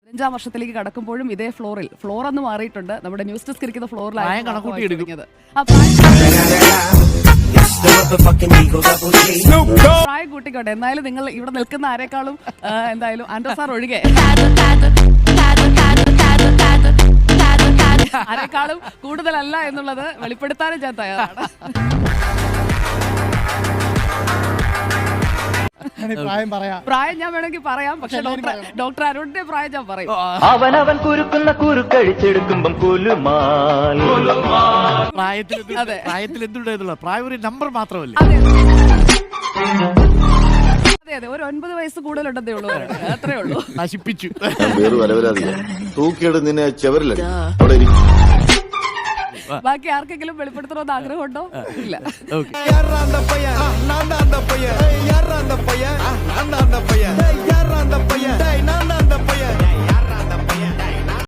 5ാം വർഷത്തിലേക്ക് കടക്കുമ്പോഴും ഇതേ ഫ്ലോർ ഒന്ന് മാറിയിട്ടുണ്ട്. നമ്മുടെ ന്യൂസ് ഡെസ്ക് ഇരിക്കുന്ന ഫ്ലോറിലായിരുന്നു. പ്രായം കൂട്ടിക്കോട്ടെ. എന്നാലും നിങ്ങൾ ഇവിടെ നിൽക്കുന്ന ആരെക്കാളും എന്തായാലും ആൻഡ്രോ സാർ ഒഴികെ ആരെക്കാളും കൂടുതലല്ല എന്നുള്ളത് വെളിപ്പെടുത്താനും ഞാൻ തയ്യാറാണ്. പ്രായം ഞാൻ വേണമെങ്കിൽ പറയാം, പക്ഷെ ഡോക്ടർ അരുണിന്റെ പ്രായം ഞാൻ പറയും. അവനവൻ കുരുക്കുന്ന കുരുക്കഴിച്ചെടുക്കുമ്പം പ്രായത്തിൽ എന്തുണ്ടായിരുന്നുള്ള പ്രായം ഒരു നമ്പർ മാത്രമല്ല. അതെ അതെ, ഒരു 9 വയസ്സ് കൂടുതലുണ്ടെന്നേ ഉള്ളൂ, അത്രേ ഉള്ളൂ. നശിപ്പിച്ചു. ബാക്കി ആർക്കെങ്കിലും വെളിപ്പെടുത്തണമെന്ന് ആഗ്രഹമുണ്ടോ? ഇല്ല. പയ്യൻ